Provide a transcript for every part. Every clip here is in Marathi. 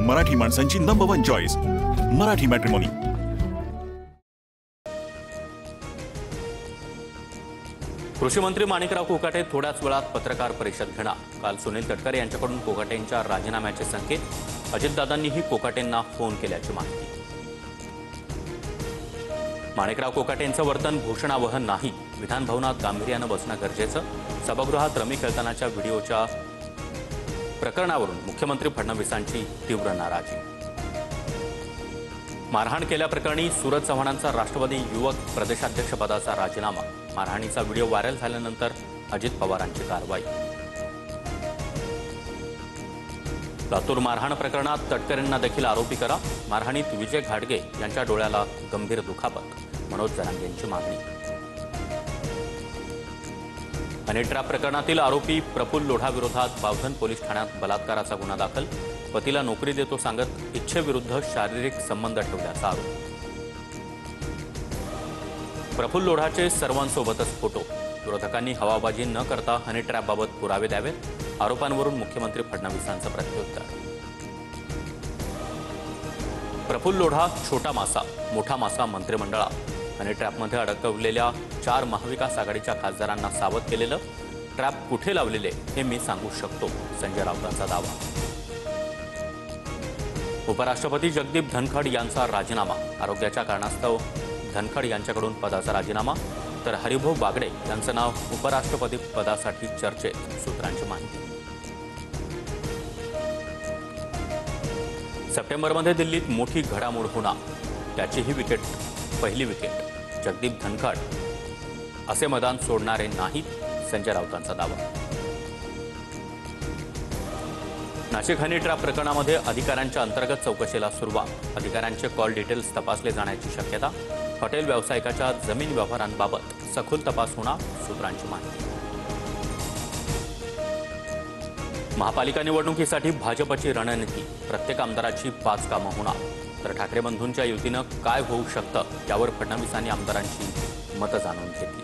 मराठी माणसांची नंबर 1 चॉईस मराठी मॅट्रिमोनी। कृषी मंत्री माणिकराव कोकाटे थोड्याच वेळात पत्रकार परिषद घेणार। काल सुनील तटकरे यांच्याकडून कोकाटेंच्या राजीनाम्याचे संकेत। अजितदादांनीही कोकाटेंना फोन केल्याची माहिती। माणिकराव कोकाटेंचं वर्तन घोषणावह नाही, विधान भवनात गांभीर्याने बसणं गरजेचं। सभागृहात रमी खेळतानाच्या व्हिडिओच्या प्रकरणावरून मुख्यमंत्री फडणवीसांची तीव्र नाराजी। मारहाण केल्याप्रकरणी सूरज चव्हाणांचा राष्ट्रवादी युवक प्रदेशाध्यक्षपदाचा राजीनामा। मारहाणीचा व्हिडिओ व्हायरल झाल्यानंतर अजित पवारांची कारवाई। लातूर मारहाण प्रकरणात तटकरेंना देखील आरोपी करा। मारहाणीत विजय घाडगे यांच्या डोळ्याला गंभीर दुखापत। मनोज जरांगेंची मागणी। हनी ट्रॅप प्रकरणातील आरोपी प्रफुल्ल लोढाविरोधात बावधन पोलीस ठाण्यात बलात्काराचा गुन्हा दाखल। पतीला नोकरी देतो सांगत इच्छेविरुद्ध शारीरिक संबंध ठेवल्याचा आरोप। प्रफुल्ल लोढाचे सर्वांसोबतच फोटो। विरोधकांनी हवाबाजी न करता हनी ट्रॅपबाबत पुरावे द्यावेत। आरोपांवरून मुख्यमंत्री फडणवीसांचं प्रत्युत्तर। प्रफुल्ल लोढा छोटा मासा मोठा मासा मंत्रिमंडळात। हनी ट्रॅपमध्ये अडकवलेल्या 4 महाविकास आघाडीच्या खासदारांना सावध केलेलं। ट्रॅप कुठे लावलेले हे मी सांगू शकतो, संजय राऊतांचा दावा। उपराष्ट्रपती जगदीप धनखड यांचा राजीनामा। आरोग्याच्या कारणास्तव धनखड यांच्याकडून पदाचा राजीनामा। तर हरिभाऊ बागडे यांचं नाव उपराष्ट्रपती पदासाठी चर्चेत, सूत्रांची माहिती। सप्टेंबरमध्ये दिल्लीत मोठी घडामोड होणार, त्याचीही पहिली विकेट। जगदीप धनखड असे मैदान सोडणारे नाहीत, संजय राऊतांचा दावा। नाशिक हनी ट्रॅप प्रकरणामध्ये अधिकाऱ्यांच्या अंतर्गत चौकशीला सुरुवात। अधिकाऱ्यांचे कॉल डिटेल्स तपासले जाण्याची शक्यता। हॉटेल व्यावसायिकाच्या जमीन व्यवहारांबाबत सखोल तपास होणार, सूत्रांची माहिती। महापालिका निवडणुकीसाठी भाजपची रणनीती। प्रत्येक आमदाराची 5 कामं होणार। तर ठाकरे बंधूंच्या युतीनं काय होऊ शकतं यावर फडणवीसांनी आमदारांची मतं जाणून घेतली।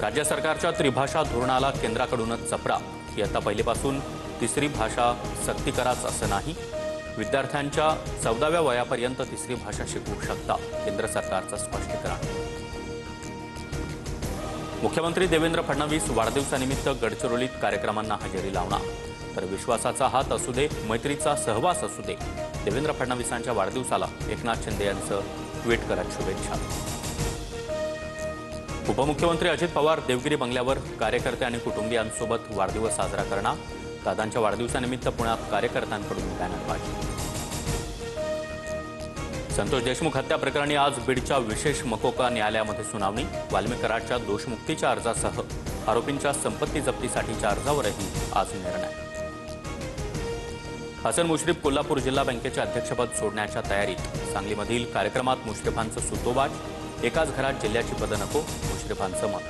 राज्य सरकारच्या त्रिभाषा धोरणाला केंद्राकडूनच चपरा। इयत्ता पहिलीपासून 3री भाषा सक्ती कराच असं नाही। विद्यार्थ्यांच्या 14व्या वयापर्यंत 3री भाषा शिकवू शकता, केंद्र सरकारचं स्पष्टीकरण। मुख्यमंत्री देवेंद्र फडणवीस वाढदिवसानिमित्त गडचिरोलीत कार्यक्रमांना हजेरी लावणार। तर विश्वासाचा हात असू दे, मैत्रीचा सहवास असू दे, देवेंद्र फडणवीसांच्या वाढदिवसाला एकनाथ शिंदे यांचं ट्विट करत शुभेच्छा। उपमुख्यमंत्री अजित पवार देवगिरी बंगल्यावर कार्यकर्ते आणि कुटुंबियांसोबत वाढदिवस साजरा करणार। दादांच्या वाढदिवसानिमित्त पुण्यात कार्यकर्त्यांकडून बॅनरबाजी। संतोष देशमुख हत्या प्रकरणी आज बीडच्या विशेष मकोका न्यायालयामध्ये सुनावणी। वाल्मी कराडच्या दोषमुक्तीच्या अर्जासह आरोपींच्या संपत्ती जप्तीसाठीच्या अर्जावरही आज निर्णय। हसन मुश्रीफ कोल्हापूर जिल्हा बँकेचे अध्यक्षपद सोडण्याच्या तयारीत। सांगलीमधील कार्यक्रमात मुश्रीफांचं सुतोबाज। एकाच घरात जिल्ह्याची पदं नको, मुश्रीफांचं मत।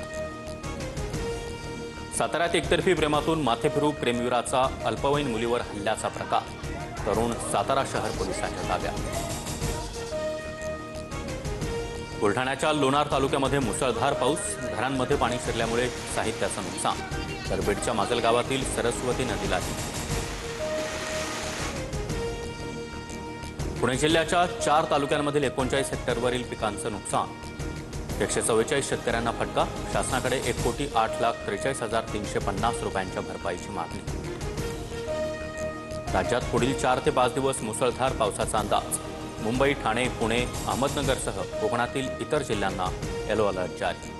साताऱ्यात एकतर्फी प्रेमातून माथेफिरू प्रेमवीराचा अल्पवयीन मुलीवर हल्ल्याचा प्रकार। तरुण सातारा शहर पोलिसांच्या ताब्यात। बुलढाण्याच्या लोणार तालुक्यामध्ये मुसळधार पाऊस। घरांमध्ये पाणी शिरल्यामुळे साहित्याचं नुकसान। तर बीडच्या माजलगावातील सरस्वती नदीलाही। पुणे जिल्ह्याच्या 4 तालुक्यांमधील 39 हेक्टरवरील पिकांचं नुकसान। 144 शेतकऱ्यांना फटका। शासनाकडे 1,08,43,350 रुपयांच्या भरपाईची मागणी। राज्यात पुढील 4 ते 5 दिवस मुसळधार पावसाचा अंदाज। मुंबई, ठाणे, पुणे, अहमदनगरसह कोकणातील इतर जिल्ह्यांना येलो अलर्ट जारी।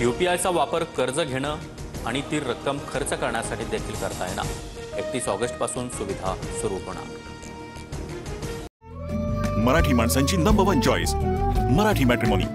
यूपीआयचा वापर कर्ज घेणं आणि ती रक्कम खर्च करण्यासाठी देखील करता येणार। 31 ऑगस्टपासून सुविधा सुरू होणार। मराठी माणसांची नंबर 1 चॉईस मराठी मॅट्रिमोनी।